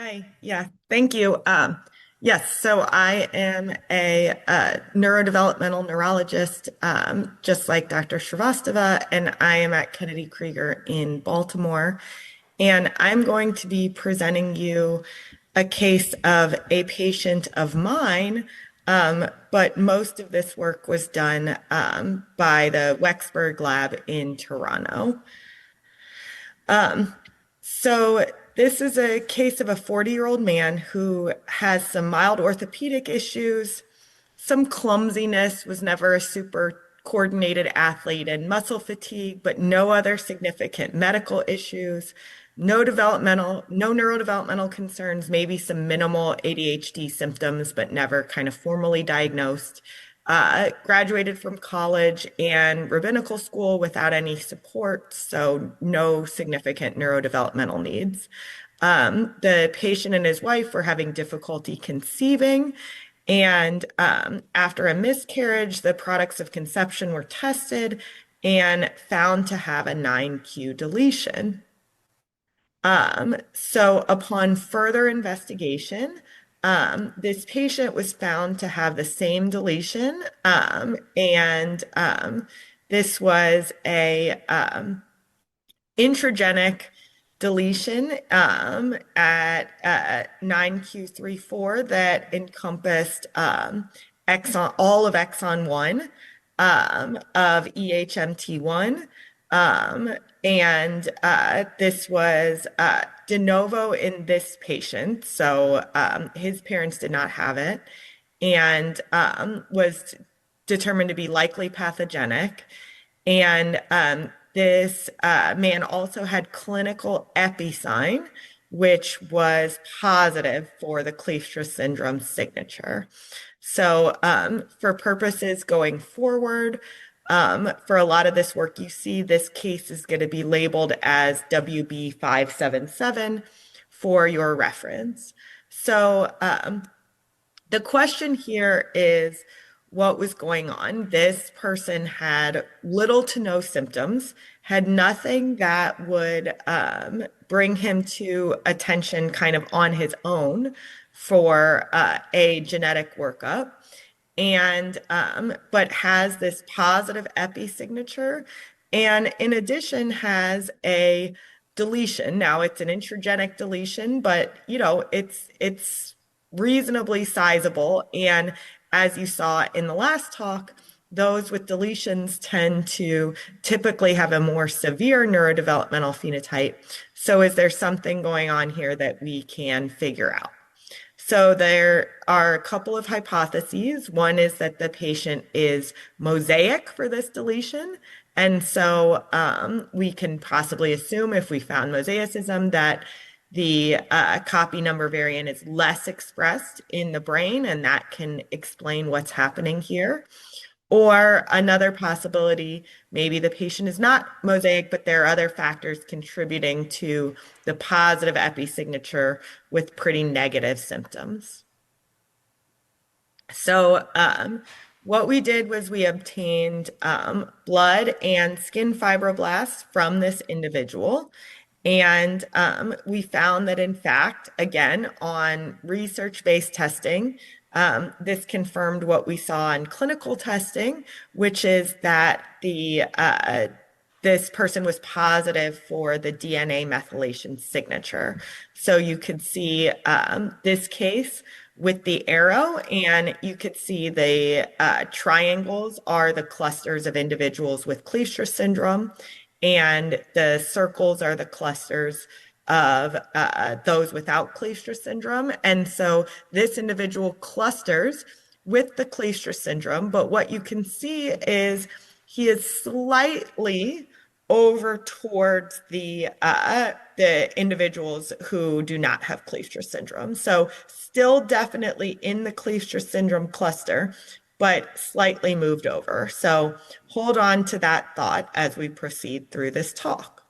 Hi, yeah, thank you. Yes, so I am a neurodevelopmental neurologist, just like Dr. Shrivastava, and I am at Kennedy Krieger in Baltimore. And I'm going to be presenting you a case of a patient of mine, but most of this work was done by the Wexberg Lab in Toronto. So this is a case of a 40-year-old man who has some mild orthopedic issues, some clumsiness, was never a super coordinated athlete, and muscle fatigue, but no other significant medical issues, no neurodevelopmental concerns, maybe some minimal ADHD symptoms, but never kind of formally diagnosed. Graduated from college and rabbinical school without any support, so no significant neurodevelopmental needs. The patient and his wife were having difficulty conceiving, and after a miscarriage, the products of conception were tested and found to have a 9q deletion. So upon further investigation, this patient was found to have the same deletion, and this was a intragenic deletion at 9q34 that encompassed all of exon 1 of EHMT1. And this was de novo in this patient. So his parents did not have it and was determined to be likely pathogenic. And this man also had clinical episign, which was positive for the Kleefstra syndrome signature. So for purposes going forward, for a lot of this work you see, this case is going to be labeled as WB577 for your reference. So the question here is, what was going on? This person had little to no symptoms, had nothing that would bring him to attention kind of on his own for a genetic workup, and but has this positive epi signature, and in addition has a deletion. Now it's an intragenic deletion, but it's reasonably sizable. And as you saw in the last talk, those with deletions tend to typically have a more severe neurodevelopmental phenotype. So is there something going on here that we can figure out? So there are a couple of hypotheses. One is that the patient is mosaic for this deletion. And so we can possibly assume, if we found mosaicism, that the copy number variant is less expressed in the brain, and that can explain what's happening here. Or another possibility, maybe the patient is not mosaic, but there are other factors contributing to the positive episignature with pretty negative symptoms. So what we did was we obtained blood and skin fibroblasts from this individual. And we found that, in fact, again, on research-based testing, this confirmed what we saw in clinical testing, which is that this person was positive for the DNA methylation signature. So you could see this case with the arrow, and you could see the triangles are the clusters of individuals with Kleefstra syndrome, and the circles are the clusters of those without Kleefstra syndrome. And so this individual clusters with the Kleefstra syndrome, but what you can see is he is slightly over towards the individuals who do not have Kleefstra syndrome. So still definitely in the Kleefstra syndrome cluster, but slightly moved over. So hold on to that thought as we proceed through this talk.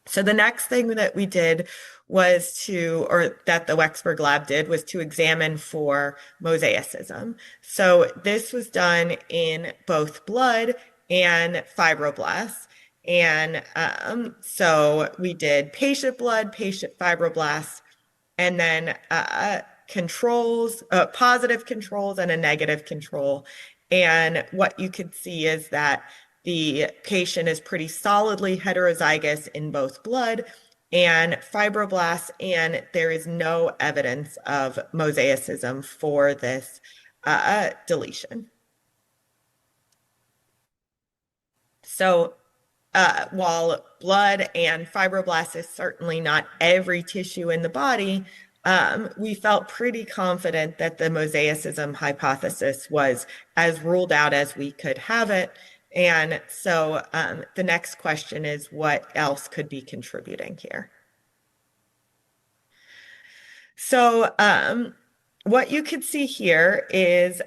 So the next thing that we did was or that the Wexberg lab did, was to examine for mosaicism. So this was done in both blood and fibroblasts. And so we did patient blood, patient fibroblasts, and then controls, positive controls, and a negative control. And what you could see is that the patient is pretty solidly heterozygous in both blood and fibroblasts, and there is no evidence of mosaicism for this deletion. So while blood and fibroblasts is certainly not every tissue in the body, we felt pretty confident that the mosaicism hypothesis was as ruled out as we could have it. And so the next question is what else could be contributing here? So what you could see here is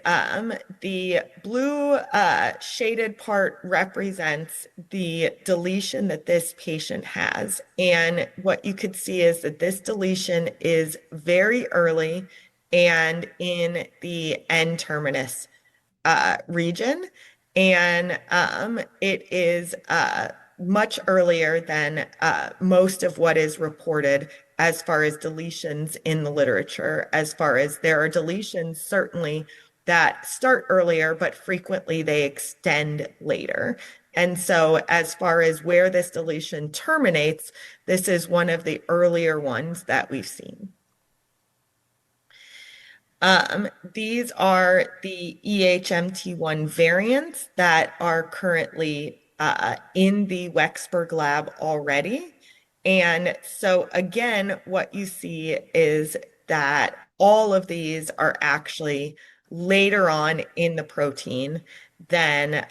the blue shaded part represents the deletion that this patient has. And what you could see is that this deletion is very early and in the N-terminus region. And it is much earlier than most of what is reported as far as deletions in the literature, as far as there are deletions certainly that start earlier, but frequently they extend later. And so, as far as where this deletion terminates, this is one of the earlier ones that we've seen. These are the EHMT1 variants that are currently in the Wexberg lab already. And so again, what you see is that all of these are actually later on in the protein than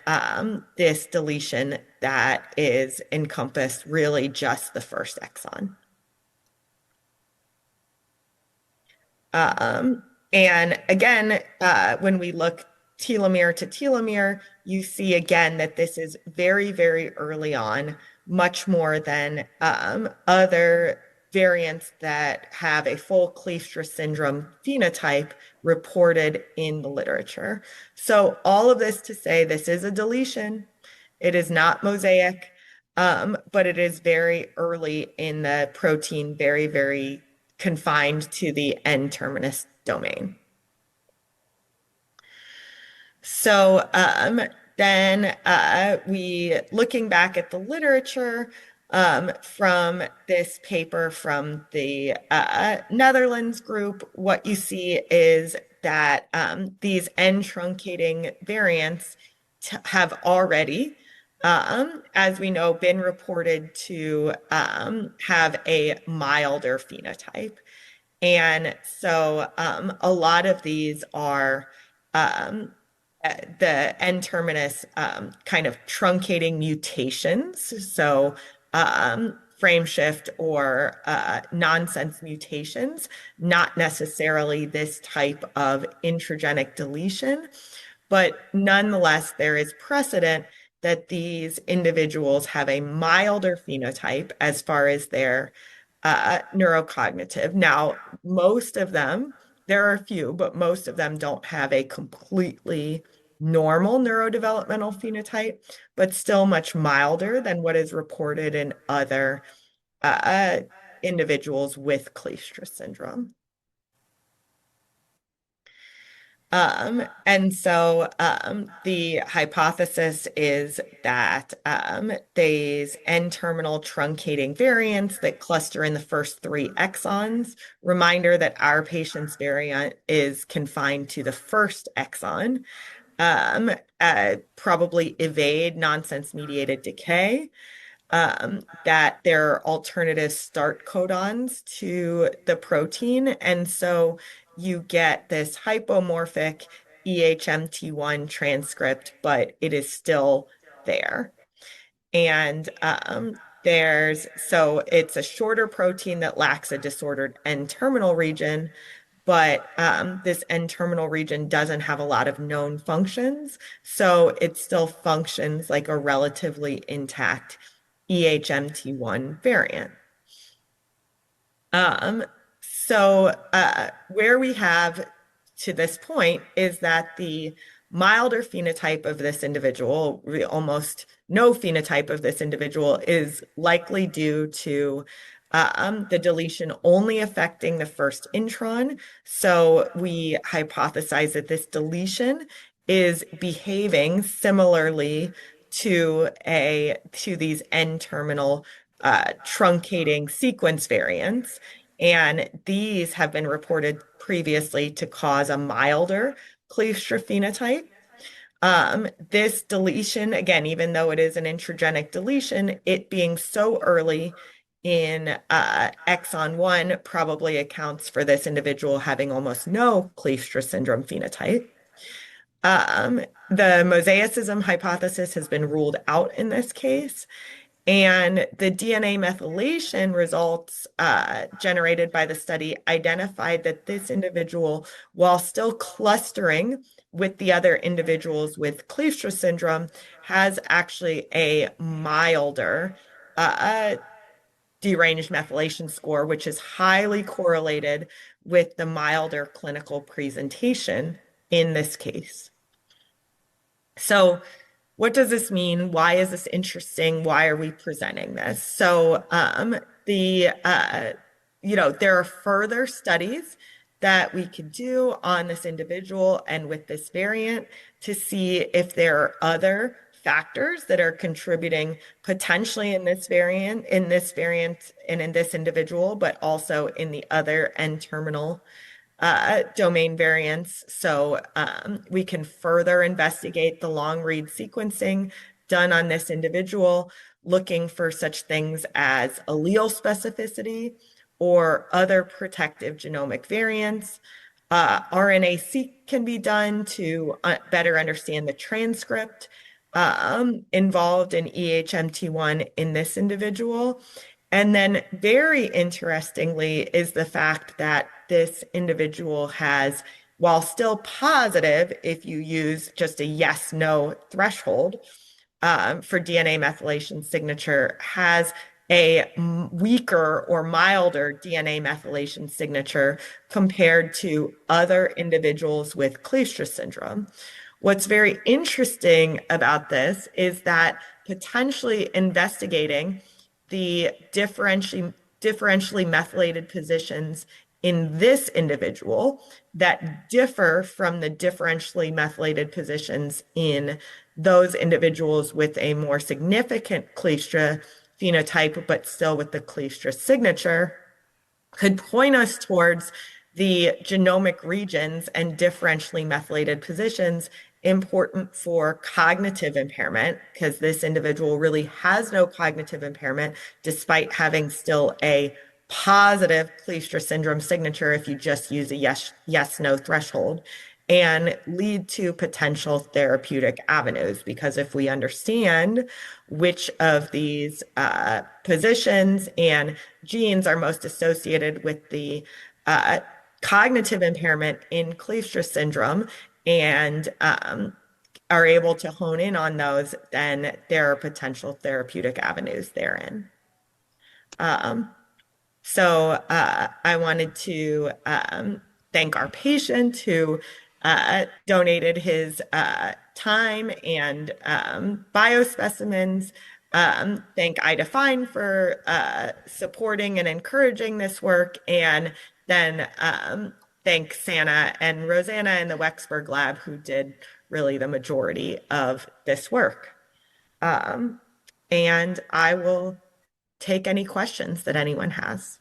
this deletion that is encompassed really just the first exon. Um, and again, when we look telomere to telomere, you see again that this is very, very early on, much more than other variants that have a full Kleefstra syndrome phenotype reported in the literature. So all of this to say this is a deletion. It is not mosaic, but it is very early in the protein, very, very confined to the N-terminus domain. So then we, looking back at the literature from this paper from the Netherlands group, what you see is that these N-truncating variants have already, as we know, been reported to have a milder phenotype. And so a lot of these are the N-terminus kind of truncating mutations. So frame shift or nonsense mutations, not necessarily this type of intragenic deletion. But nonetheless, there is precedent that these individuals have a milder phenotype as far as their neurocognitive. Now, most of them, there are a few, but most of them don't have a completely normal neurodevelopmental phenotype, but still much milder than what is reported in other individuals with Kleefstra syndrome. And so the hypothesis is that these N-terminal truncating variants that cluster in the first 3 exons, reminder that our patient's variant is confined to the first exon, probably evade nonsense-mediated decay, that there are alternative start codons to the protein. And so you get this hypomorphic EHMT1 transcript, but it is still there. And so it's a shorter protein that lacks a disordered N-terminal region, but this N-terminal region doesn't have a lot of known functions. So it still functions like a relatively intact EHMT1 variant. So where we have to this point is that the milder phenotype of this individual, almost no phenotype of this individual, is likely due to the deletion only affecting the first intron. So we hypothesize that this deletion is behaving similarly to these N-terminal truncating sequence variants. And these have been reported previously to cause a milder Kleefstra phenotype. This deletion, again, even though it is an intragenic deletion, it being so early in exon 1 probably accounts for this individual having almost no Kleefstra syndrome phenotype. Um, the mosaicism hypothesis has been ruled out in this case. And the DNA methylation results generated by the study identified that this individual, while still clustering with the other individuals with Kleefstra syndrome, has actually a milder deranged methylation score, which is highly correlated with the milder clinical presentation in this case. So, what does this mean? Why is this interesting? Why are we presenting this? So, the there are further studies that we could do on this individual and with this variant to see if there are other factors that are contributing potentially in this variant, and in this individual, but also in the other N-terminal domain variants. So we can further investigate the long read sequencing done on this individual, looking for such things as allele specificity or other protective genomic variants. RNA-seq can be done to better understand the transcript involved in EHMT1 in this individual. And then very interestingly is the fact that this individual has, while still positive, if you use just a yes/no threshold for DNA methylation signature, has a weaker or milder DNA methylation signature compared to other individuals with Kleefstra syndrome. What's very interesting about this is that potentially investigating the differentially methylated positions in this individual that differ from the differentially methylated positions in those individuals with a more significant Kleefstra phenotype, but still with the Kleefstra signature, could point us towards the genomic regions and differentially methylated positions important for cognitive impairment, because this individual really has no cognitive impairment despite having still a positive Kleefstra syndrome signature if you just use a yes/no threshold, and lead to potential therapeutic avenues. Because if we understand which of these positions and genes are most associated with the cognitive impairment in Kleefstra syndrome and are able to hone in on those, then there are potential therapeutic avenues therein. I wanted to thank our patient who donated his time and biospecimens. Thank IDefine for supporting and encouraging this work, and then thank Sana and Rosanna in the Wexberg lab who did really the majority of this work. And I will take any questions that anyone has.